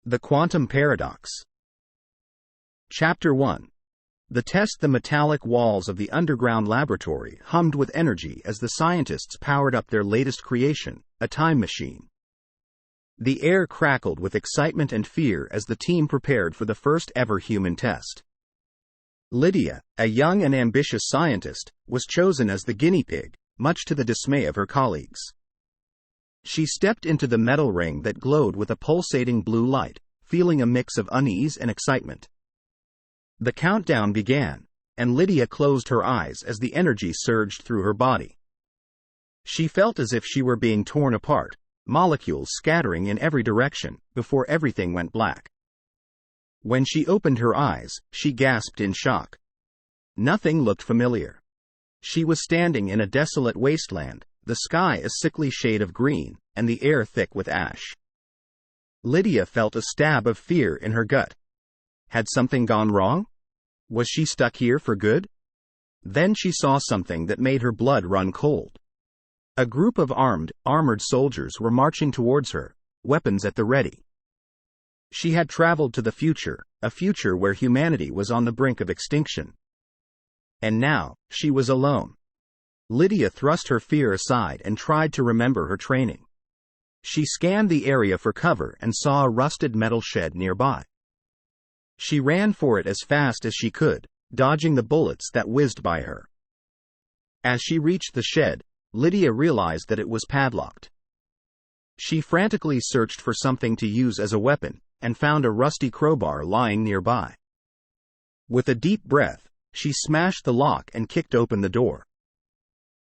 The Quantum Paradox. Chapter 1. The metallic walls of the underground laboratory hummed with energy as the scientists powered up their latest creation, a time machine. The air crackled with excitement and fear as the team prepared for the first ever human test. Lydia, a young and ambitious scientist, was chosen as the guinea pig, much to the dismay of her colleagues. She stepped into the metal ring that glowed with a pulsating blue light, feeling a mix of unease and excitement. The countdown began, and Lydia closed her eyes as the energy surged through her body. She felt as if she were being torn apart, molecules scattering in every direction, before everything went black. When she opened her eyes, she gasped in shock. Nothing looked familiar. She was standing in a desolate wasteland, the sky a sickly shade of green, and the air thick with ash. Lydia felt a stab of fear in her gut. Had something gone wrong? Was she stuck here for good? Then she saw something that made her blood run cold. A group of armored soldiers were marching towards her, weapons at the ready. She had traveled to the future, a future where humanity was on the brink of extinction. And now, she was alone. Lydia thrust her fear aside and tried to remember her training. She scanned the area for cover and saw a rusted metal shed nearby. She ran for it as fast as she could, dodging the bullets that whizzed by her. As she reached the shed, Lydia realized that it was padlocked. She frantically searched for something to use as a weapon, and found a rusty crowbar lying nearby. With a deep breath, she smashed the lock and kicked open the door.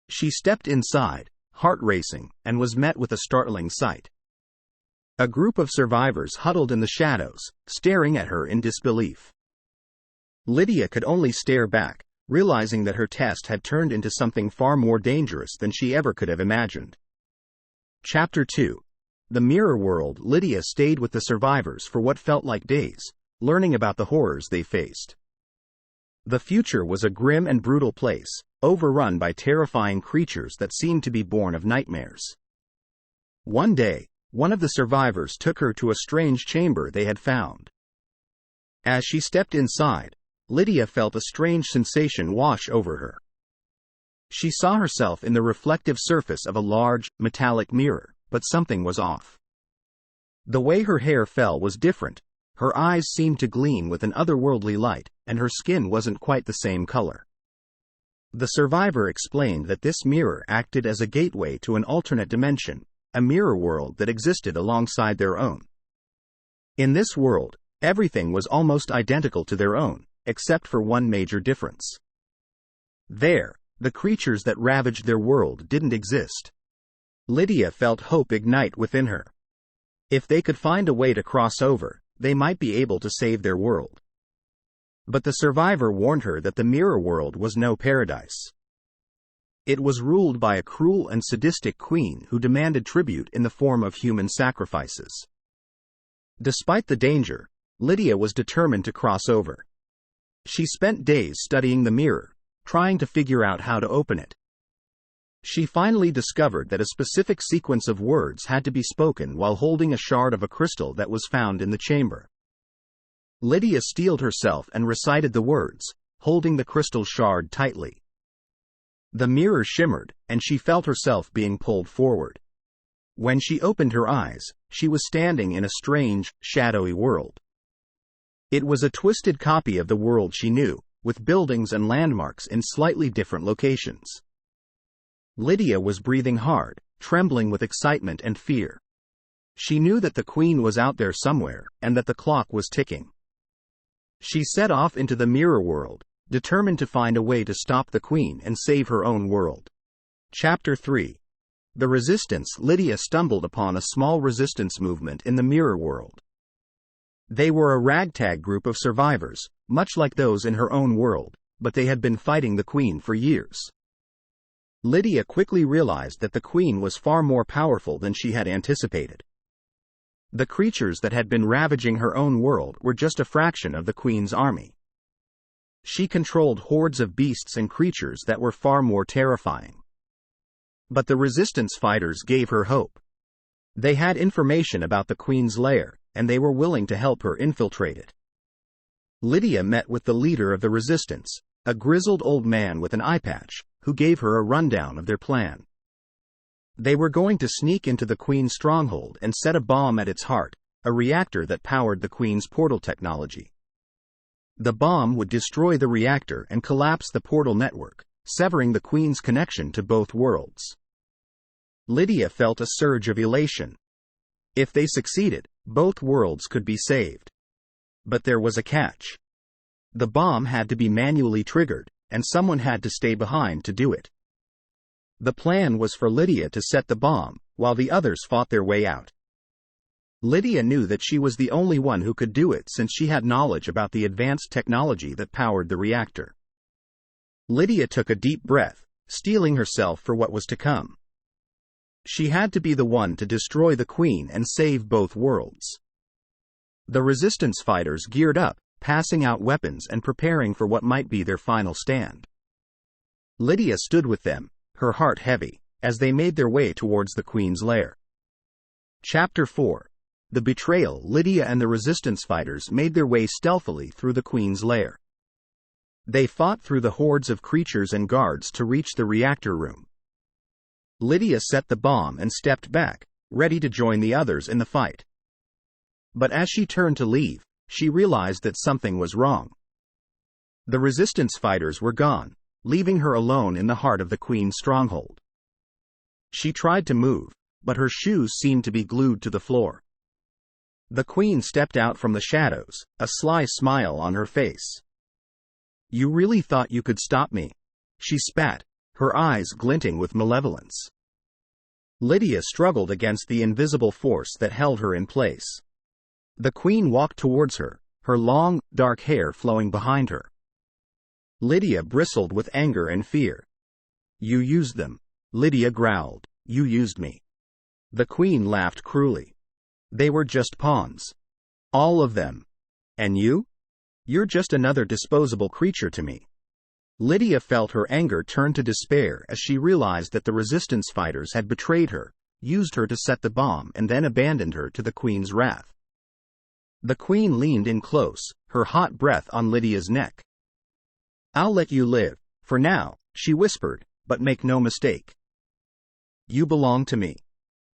She stepped inside, heart racing, and was met with a startling sight. A group of survivors huddled in the shadows, staring at her in disbelief. Lydia could only stare back, realizing that her test had turned into something far more dangerous than she ever could have imagined. Chapter 2. The Mirror World. Lydia stayed with the survivors for what felt like days, learning about the horrors they faced. The future was a grim and brutal place, overrun by terrifying creatures that seemed to be born of nightmares. One day, one of the survivors took her to a strange chamber they had found. As she stepped inside, Lydia felt a strange sensation wash over her. She saw herself in the reflective surface of a large, metallic mirror, but something was off. The way her hair fell was different, her eyes seemed to gleam with an otherworldly light, and her skin wasn't quite the same color. The survivor explained that this mirror acted as a gateway to an alternate dimension, a mirror world that existed alongside their own. In this world, everything was almost identical to their own, except for one major difference. There, the creatures that ravaged their world didn't exist. Lydia felt hope ignite within her. If they could find a way to cross over, they might be able to save their world. But the survivor warned her that the mirror world was no paradise. It was ruled by a cruel and sadistic queen who demanded tribute in the form of human sacrifices. Despite the danger, Lydia was determined to cross over. She spent days studying the mirror, trying to figure out how to open it. She finally discovered that a specific sequence of words had to be spoken while holding a shard of a crystal that was found in the chamber. Lydia steeled herself and recited the words, holding the crystal shard tightly. The mirror shimmered, and she felt herself being pulled forward. When she opened her eyes, she was standing in a strange, shadowy world. It was a twisted copy of the world she knew, with buildings and landmarks in slightly different locations. Lydia was breathing hard, trembling with excitement and fear. She knew that the queen was out there somewhere, and that the clock was ticking. She set off into the mirror world, determined to find a way to stop the queen and save her own world. Chapter 3. The Resistance. Lydia stumbled upon a small resistance movement in the mirror world. They were a ragtag group of survivors, much like those in her own world, but they had been fighting the queen for years. Lydia quickly realized that the queen was far more powerful than she had anticipated. The creatures that had been ravaging her own world were just a fraction of the queen's army. She controlled hordes of beasts and creatures that were far more terrifying. But the resistance fighters gave her hope. They had information about the queen's lair, and they were willing to help her infiltrate it. Lydia met with the leader of the resistance, a grizzled old man with an eye patch, who gave her a rundown of their plan. They were going to sneak into the Queen's stronghold and set a bomb at its heart, a reactor that powered the Queen's portal technology. The bomb would destroy the reactor and collapse the portal network, severing the Queen's connection to both worlds. Lydia felt a surge of elation. If they succeeded, both worlds could be saved. But there was a catch. The bomb had to be manually triggered, and someone had to stay behind to do it. The plan was for Lydia to set the bomb, while the others fought their way out. Lydia knew that she was the only one who could do it since she had knowledge about the advanced technology that powered the reactor. Lydia took a deep breath, steeling herself for what was to come. She had to be the one to destroy the Queen and save both worlds. The resistance fighters geared up, passing out weapons and preparing for what might be their final stand. Lydia stood with them, her heart heavy, as they made their way towards the Queen's lair. Chapter 4. The Betrayal. Lydia and the resistance fighters made their way stealthily through the Queen's lair. They fought through the hordes of creatures and guards to reach the reactor room. Lydia set the bomb and stepped back, ready to join the others in the fight. But as she turned to leave, she realized that something was wrong. The resistance fighters were gone, leaving her alone in the heart of the Queen's stronghold. She tried to move, but her shoes seemed to be glued to the floor. The Queen stepped out from the shadows, a sly smile on her face. "You really thought you could stop me?" she spat, her eyes glinting with malevolence. Lydia struggled against the invisible force that held her in place. The Queen walked towards her, her long, dark hair flowing behind her. Lydia bristled with anger and fear. "You used them," Lydia growled. "You used me." The Queen laughed cruelly. "They were just pawns. All of them. And you? You're just another disposable creature to me." Lydia felt her anger turn to despair as she realized that the resistance fighters had betrayed her, used her to set the bomb and then abandoned her to the Queen's wrath. The Queen leaned in close, her hot breath on Lydia's neck. "I'll let you live, for now," she whispered, "but make no mistake. You belong to me."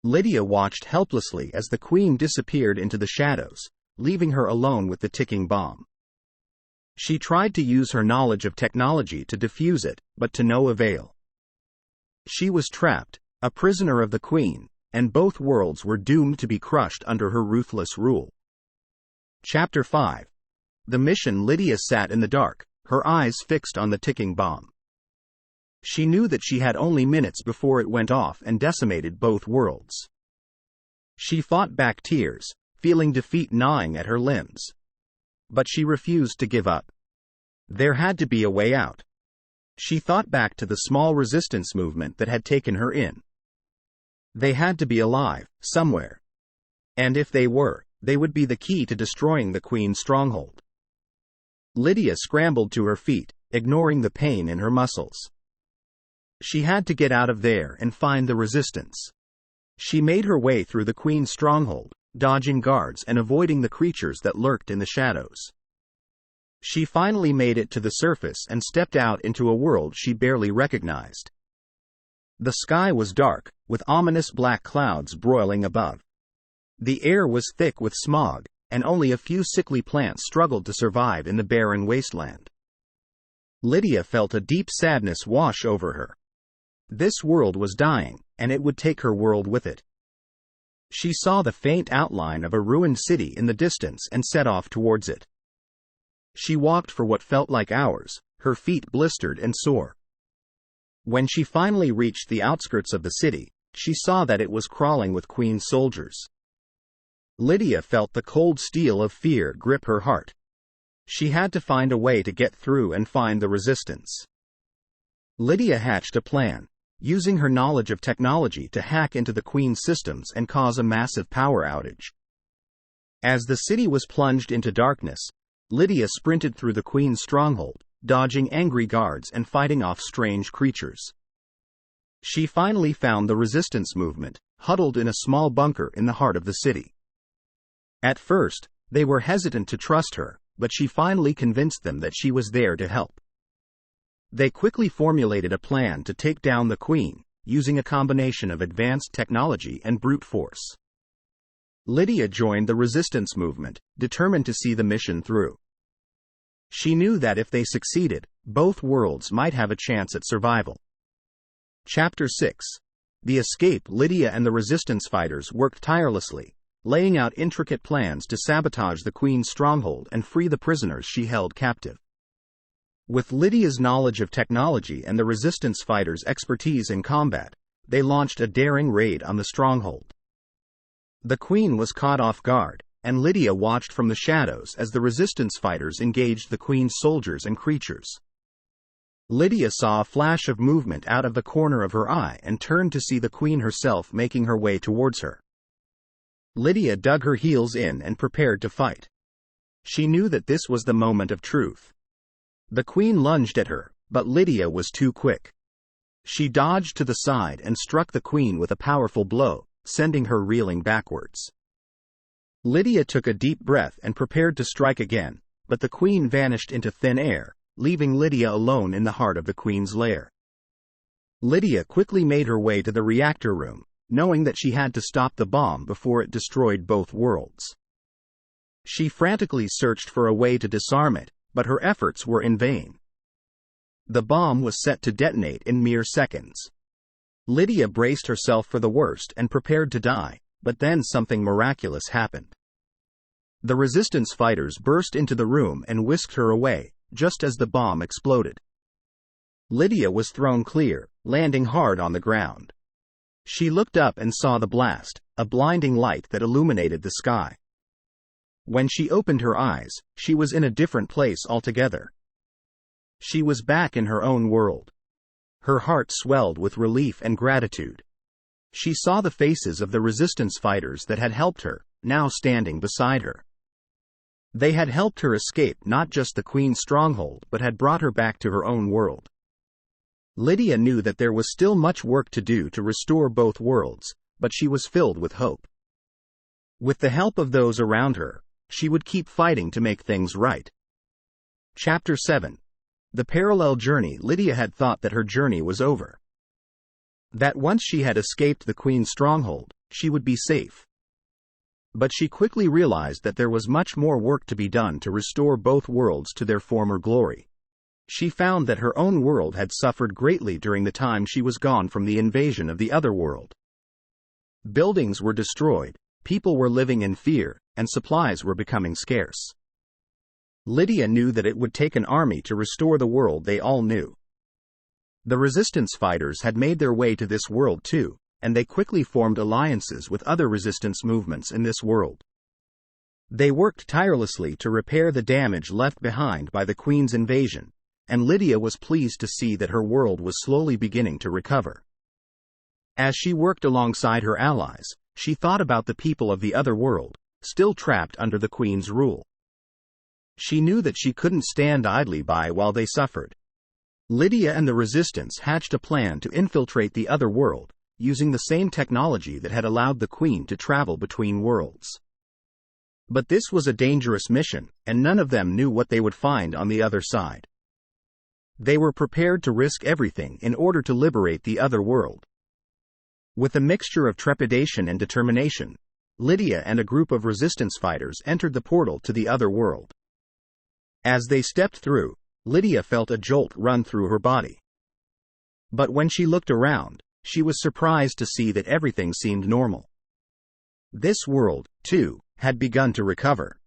Lydia watched helplessly as the Queen disappeared into the shadows, leaving her alone with the ticking bomb. She tried to use her knowledge of technology to defuse it, but to no avail. She was trapped, a prisoner of the Queen, and both worlds were doomed to be crushed under her ruthless rule. Chapter 5. The mission. Lydia sat in the dark, her eyes fixed on the ticking bomb. She knew that she had only minutes before it went off and decimated both worlds. She fought back tears, feeling defeat gnawing at her limbs. But she refused to give up. There had to be a way out. She thought back to the small resistance movement that had taken her in. They had to be alive, somewhere. And if they were, they would be the key to destroying the Queen's stronghold. Lydia scrambled to her feet, ignoring the pain in her muscles. She had to get out of there and find the resistance. She made her way through the Queen's stronghold, dodging guards and avoiding the creatures that lurked in the shadows. She finally made it to the surface and stepped out into a world she barely recognized. The sky was dark, with ominous black clouds broiling above. The air was thick with smog, and only a few sickly plants struggled to survive in the barren wasteland. Lydia felt a deep sadness wash over her. This world was dying, and it would take her world with it. She saw the faint outline of a ruined city in the distance and set off towards it. She walked for what felt like hours, her feet blistered and sore. When she finally reached the outskirts of the city, she saw that it was crawling with Queen soldiers. Lydia felt the cold steel of fear grip her heart. She had to find a way to get through and find the resistance. Lydia hatched a plan, using her knowledge of technology to hack into the Queen's systems and cause a massive power outage. As the city was plunged into darkness, Lydia sprinted through the Queen's stronghold, dodging angry guards and fighting off strange creatures. She finally found the resistance movement, huddled in a small bunker in the heart of the city. At first, they were hesitant to trust her, but she finally convinced them that she was there to help. They quickly formulated a plan to take down the Queen, using a combination of advanced technology and brute force. Lydia joined the resistance movement, determined to see the mission through. She knew that if they succeeded, both worlds might have a chance at survival. Chapter 6. The Escape. Lydia and the resistance fighters worked tirelessly, laying out intricate plans to sabotage the Queen's stronghold and free the prisoners she held captive. With Lydia's knowledge of technology and the resistance fighters' expertise in combat, they launched a daring raid on the stronghold. The Queen was caught off guard, and Lydia watched from the shadows as the resistance fighters engaged the Queen's soldiers and creatures. Lydia saw a flash of movement out of the corner of her eye and turned to see the Queen herself making her way towards her. Lydia dug her heels in and prepared to fight. She knew that this was the moment of truth. The Queen lunged at her, but Lydia was too quick. She dodged to the side and struck the Queen with a powerful blow, sending her reeling backwards. Lydia took a deep breath and prepared to strike again, but the Queen vanished into thin air, leaving Lydia alone in the heart of the Queen's lair. Lydia quickly made her way to the reactor room, knowing that she had to stop the bomb before it destroyed both worlds. She frantically searched for a way to disarm it, but her efforts were in vain. The bomb was set to detonate in mere seconds. Lydia braced herself for the worst and prepared to die, but then something miraculous happened. The resistance fighters burst into the room and whisked her away, just as the bomb exploded. Lydia was thrown clear, landing hard on the ground. She looked up and saw the blast, a blinding light that illuminated the sky. When she opened her eyes, she was in a different place altogether. She was back in her own world. Her heart swelled with relief and gratitude. She saw the faces of the resistance fighters that had helped her, now standing beside her. They had helped her escape not just the Queen's stronghold but had brought her back to her own world. Lydia knew that there was still much work to do to restore both worlds, but she was filled with hope. With the help of those around her, she would keep fighting to make things right. Chapter 7. The Parallel Journey. Lydia had thought that her journey was over. That once she had escaped the Queen's stronghold, she would be safe. But she quickly realized that there was much more work to be done to restore both worlds to their former glory. She found that her own world had suffered greatly during the time she was gone from the invasion of the other world. Buildings were destroyed, people were living in fear, and supplies were becoming scarce. Lydia knew that it would take an army to restore the world they all knew. The resistance fighters had made their way to this world too, and they quickly formed alliances with other resistance movements in this world. They worked tirelessly to repair the damage left behind by the Queen's invasion, and Lydia was pleased to see that her world was slowly beginning to recover. As she worked alongside her allies, she thought about the people of the other world, still trapped under the Queen's rule. She knew that she couldn't stand idly by while they suffered. Lydia and the resistance hatched a plan to infiltrate the other world, using the same technology that had allowed the Queen to travel between worlds. But this was a dangerous mission, and none of them knew what they would find on the other side. They were prepared to risk everything in order to liberate the other world. With a mixture of trepidation and determination, Lydia and a group of resistance fighters entered the portal to the other world. As they stepped through, Lydia felt a jolt run through her body. But when she looked around, she was surprised to see that everything seemed normal. This world, too, had begun to recover.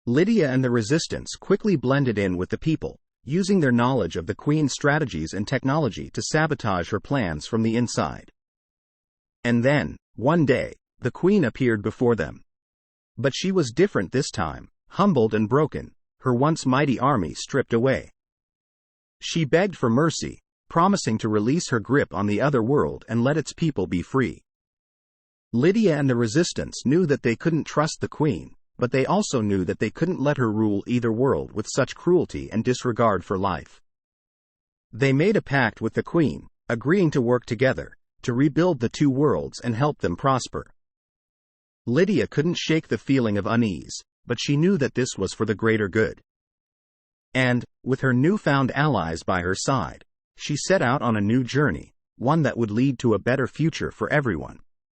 Lydia and the resistance quickly blended in with the people, using their knowledge of the Queen's strategies and technology to sabotage her plans from the inside. And then, one day, the Queen appeared before them. But she was different this time, humbled and broken, her once mighty army stripped away. She begged for mercy, promising to release her grip on the other world and let its people be free. Lydia and the resistance knew that they couldn't trust the Queen, but they also knew that they couldn't let her rule either world with such cruelty and disregard for life. They made a pact with the Queen, agreeing to work together, to rebuild the two worlds and help them prosper. Lydia couldn't shake the feeling of unease, but she knew that this was for the greater good. And, with her newfound allies by her side, she set out on a new journey, one that would lead to a better future for everyone.